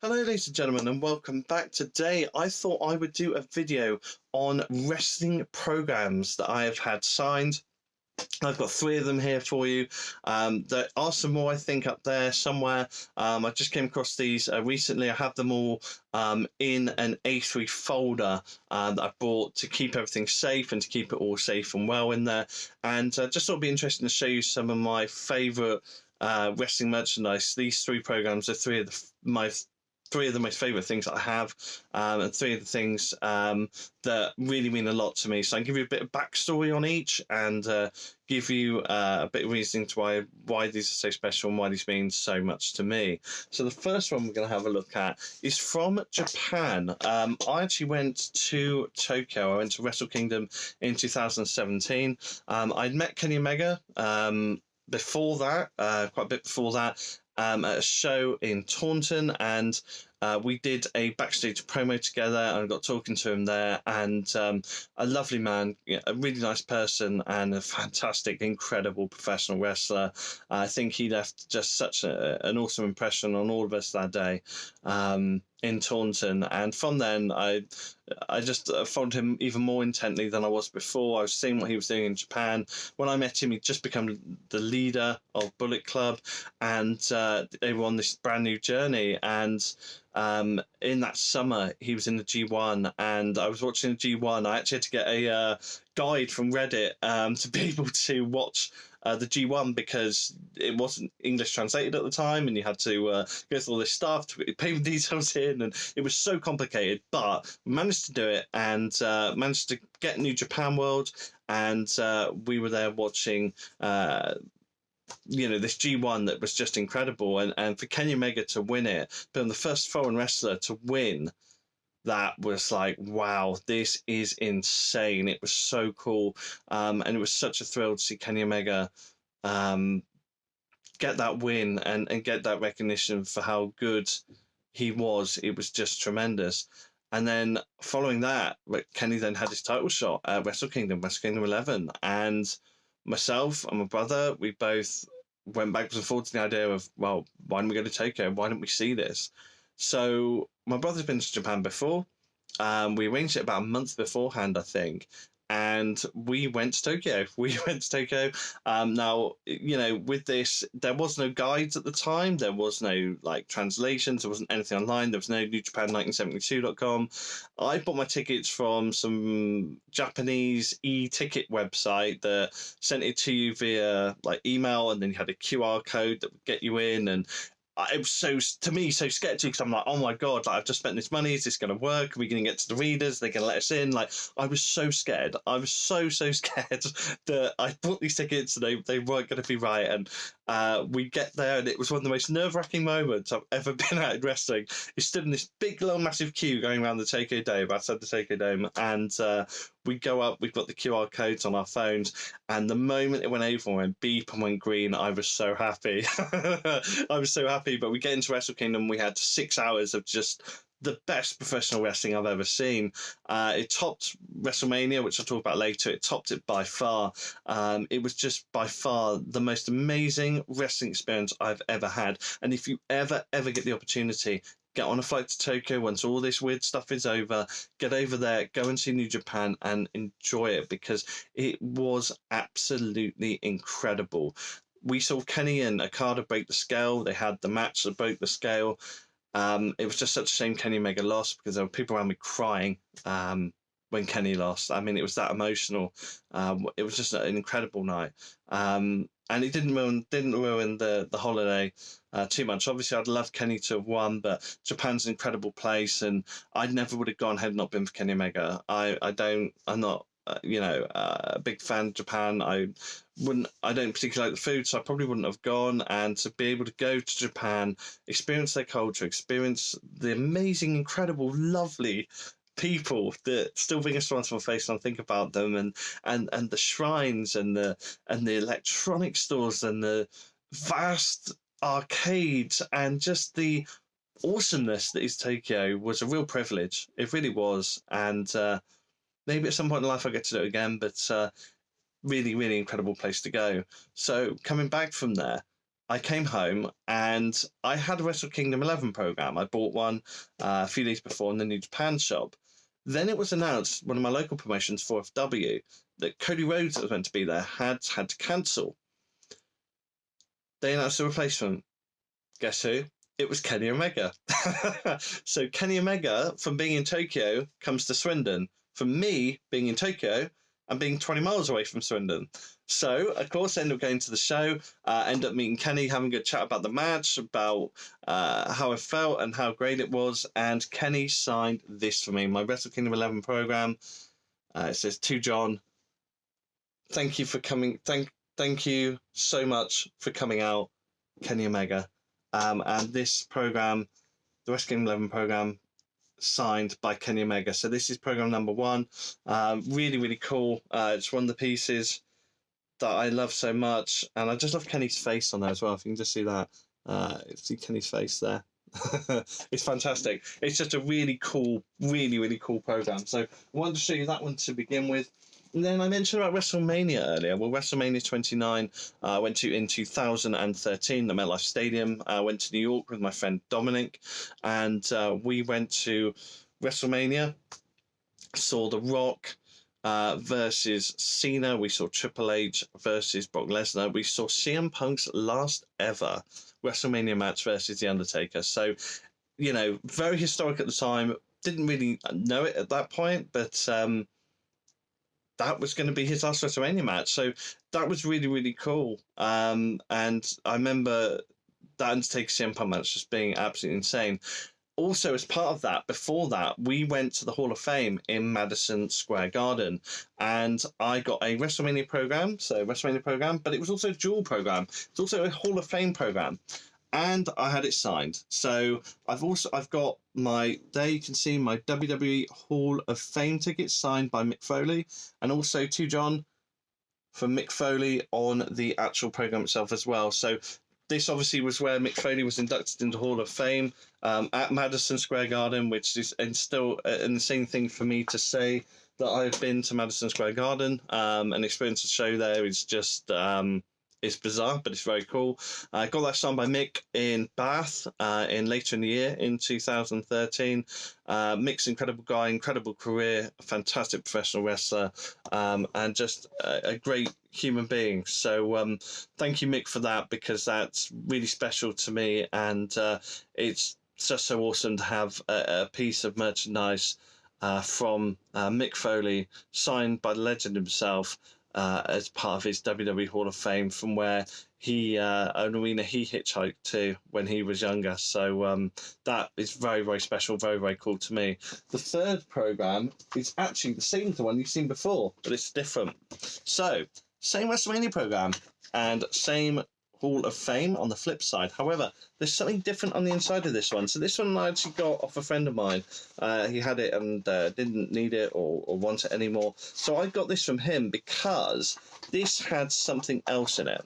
Hello ladies and gentlemen, and welcome back. Today I thought I would do a video on wrestling programs that I have had signed. I've got 3 of them here for you. There are some more, I think, up there somewhere. I just came across these recently. I have them all in an A3 folder that I bought to keep everything safe and to keep it all safe and well in there. And just thought it'd be interesting to show you some of my favourite wrestling merchandise. These 3 programs are three of the most favourite things that I have, and 3 of the things that really mean a lot to me. So I'll give you a bit of backstory on each and give you a bit of reasoning to why these are so special and why these mean so much to me. So the first one we're going to have a look at is from Japan. I actually went to Tokyo. I went to Wrestle Kingdom in 2017. I'd met Kenny Omega before that, quite a bit before that, at a show in Taunton, and we did a backstage promo together, and I got talking to him there, and a lovely man, a really nice person, and a fantastic, incredible professional wrestler. I think he left just such an awesome impression on all of us that day in Taunton, and from then I just followed him even more intently than I was before. I was seeing what he was doing in Japan. When I met him, he'd just become the leader of Bullet Club, and they were on this brand new journey. And in that summer, he was in the G1, and I was watching the G1. I actually had to get a guide from Reddit to be able to watch the G1 because it wasn't English translated at the time, and you had to go through all this stuff to pay the details in, and it was so complicated. But we managed to do it, and managed to get New Japan World, and we were there watching this G1 that was just incredible, and for Kenny Omega to win it, being the first foreign wrestler to win, that was like, wow, this is insane. It was so cool, and it was such a thrill to see Kenny Omega get that win and get that recognition for how good he was. It was just tremendous. And then following that, Kenny then had his title shot at Wrestle Kingdom 11, and myself and my brother, we both went backwards and forwards to the idea of, well, why don't we go to Tokyo? Why don't we see this? So my brother's been to Japan before. We arranged it about a month beforehand, I think, and we went to Tokyo. Now, with this, there was no guides at the time. There was no translations. There wasn't anything online. There was no NewJapan1972.com. I bought my tickets from some Japanese e-ticket website that sent it to you via email, and then you had a QR code that would get you in. And it was so sketchy because I'm like, oh my god, I've just spent this money. Is this going to work? Are we going to get to the readers? They're going to let us in? I was so scared. I was so scared that I bought these tickets and they weren't going to be right. And we get there, and it was one of the most nerve-wracking moments I've ever been at in wrestling. We stood in this big, long, massive queue going around the Tokyo Dome, outside the Tokyo Dome, and we go up, we've got the QR codes on our phones, and the moment it went over and went beep and went green, I was so happy. I was so happy. But we get into Wrestle Kingdom, we had 6 hours of just the best professional wrestling I've ever seen. It topped WrestleMania, which I'll talk about later. It topped it by far. It was just by far the most amazing wrestling experience I've ever had. And if you ever get the opportunity, get on a flight to Tokyo once all this weird stuff is over, get over there, go and see New Japan and enjoy it, because it was absolutely incredible. We saw Kenny and Okada break the scale. They had the match that broke the scale. It was just such a shame Kenny Omega lost, because there were people around me crying when Kenny lost. I mean, it was that emotional. It was just an incredible night. And it didn't ruin the holiday too much. Obviously, I'd love Kenny to have won, but Japan's an incredible place, and I never would have gone had it not been for Kenny Omega. I'm not a big fan of Japan. I don't particularly like the food, so I probably wouldn't have gone. And to be able to go to Japan, experience their culture, experience the amazing, incredible, lovely people that still bring a smile to my face when I think about them, and the shrines and the electronic stores and the vast arcades and just the awesomeness that is Tokyo was a real privilege. It really was. And maybe at some point in life I'll get to do it again, but really, really incredible place to go. So coming back from there, I came home and I had a Wrestle Kingdom 11 program. I bought one a few days before in the New Japan shop. Then it was announced, one of my local promotions, 4FW, that Cody Rhodes, that was meant to be there, had to cancel. They announced a replacement. Guess who? It was Kenny Omega. So Kenny Omega, from being in Tokyo, comes to Swindon. From me being in Tokyo and being 20 miles away from Swindon. So, of course, I ended up going to the show, ended up meeting Kenny, having a chat about the match, about how I felt and how great it was. And Kenny signed this for me, my Wrestle Kingdom 11 program. It says, "To John, thank you for coming. Thank you so much for coming out, Kenny Omega." And this program, the Wrestle Kingdom 11 program, signed by Kenny Omega. So this is program number 1. Really, really cool. It's one of the pieces that I love so much, and I just love Kenny's face on there as well. If you can just see that, see Kenny's face there. It's fantastic. It's just a really cool, really, really cool program. So I wanted to show you that one to begin with. And then I mentioned about WrestleMania earlier. Well, WrestleMania 29 I went to in 2013, the MetLife Stadium. I went to New York with my friend Dominic, and we went to WrestleMania, saw The Rock versus Cena. We saw Triple H versus Brock Lesnar. We saw CM Punk's last ever WrestleMania match versus The Undertaker. So, you know, very historic at the time. Didn't really know it at that point, but that was going to be his last WrestleMania match. So that was really, really cool. And I remember that Undertaker CM Punk match just being absolutely insane. Also, as part of that, before that, we went to the Hall of Fame in Madison Square Garden, and I got a WrestleMania program, but it was also a dual program. It's also a Hall of Fame program, and I had it signed. So I've got there you can see my WWE Hall of Fame ticket signed by Mick Foley, and also to John from Mick Foley on the actual program itself as well. So this obviously was where Mick Foley was inducted into Hall of Fame at Madison Square Garden, which is still an insane thing for me to say that I've been to Madison Square Garden and experienced the show there. Is just it's bizarre, but it's very cool. I got that signed by Mick in Bath in later in the year in 2013. Mick's an incredible guy, incredible career, a fantastic professional wrestler, and just a great human being. So thank you, Mick, for that, because that's really special to me, and it's just so awesome to have a piece of merchandise from Mick Foley signed by the legend himself as part of his WWE Hall of Fame, from where an arena he hitchhiked to when he was younger. So that is very, very special, very, very cool to me. The third program is actually the same as the one you've seen before, but it's different. So same WrestleMania program and same Hall of Fame on the flip side. However, there's something different on the inside of this one. So this one I actually got off a friend of mine. He had it and didn't need it or want it anymore. So I got this from him because this had something else in it.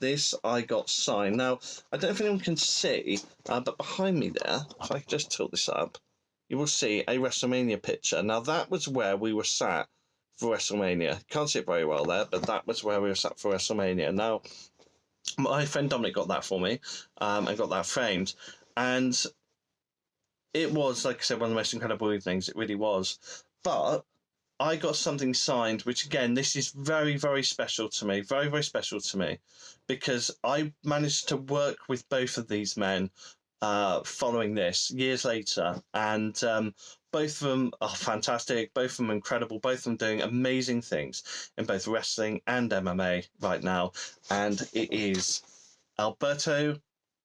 This I got signed. Now, I don't know if anyone can see, but behind me there, if I just tilt this up, you will see a WrestleMania picture. Now, that was where we were sat for WrestleMania. Can't see it very well there, but that was where we were sat for WrestleMania. Now, my friend Dominic got that for me and got that framed, and it was, like I said, one of the most incredible evenings. It really was. But I got something signed, which again, this is very, very special to me, very, very special to me, because I managed to work with both of these men following this years later, and both of them are fantastic, both of them are incredible, both of them doing amazing things in both wrestling and MMA right now, and it is Alberto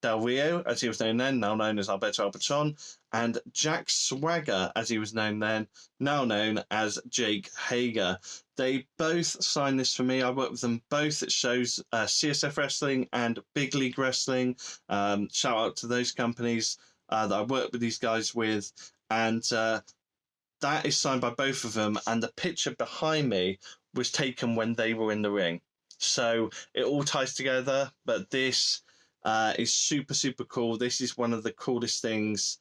Del Rio, as he was known then, now known as Alberto Alberton, and Jack Swagger, as he was known then, now known as Jake Hager. They both signed this for me. I worked with them both at shows, CSF Wrestling and Big League Wrestling. Shout out to those companies that I worked with these guys with. And that is signed by both of them. And the picture behind me was taken when they were in the ring. So it all ties together. But this is super, super cool. This is one of the coolest things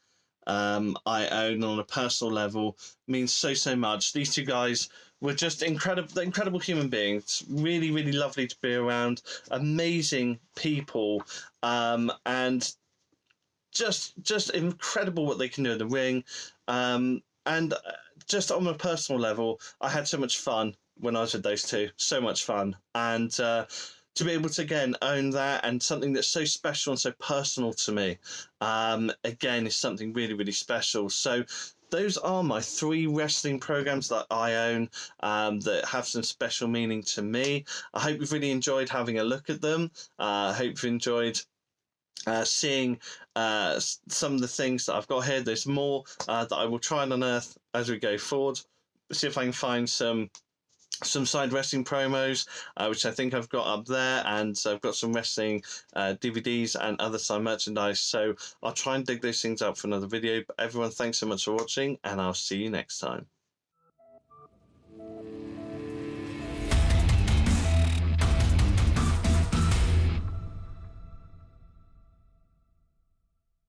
I own on a personal level means so much. These two guys were just incredible human beings. Really, really lovely to be around. Amazing people, and just incredible what they can do in the ring. And just on a personal level, I had so much fun when I was with those two. So much fun, and to be able to again own that and something that's so special and so personal to me, again, is something really, really special. So those are my 3 wrestling programs that I own, that have some special meaning to me. I hope you've really enjoyed having a look at them. I hope you've enjoyed seeing some of the things that I've got here. There's more that I will try and unearth as we go forward. See if I can find some side wrestling promos, which I think I've got up there, and I've got some wrestling DVDs and other side merchandise. So I'll try and dig those things up for another video. But everyone, thanks so much for watching, and I'll see you next time.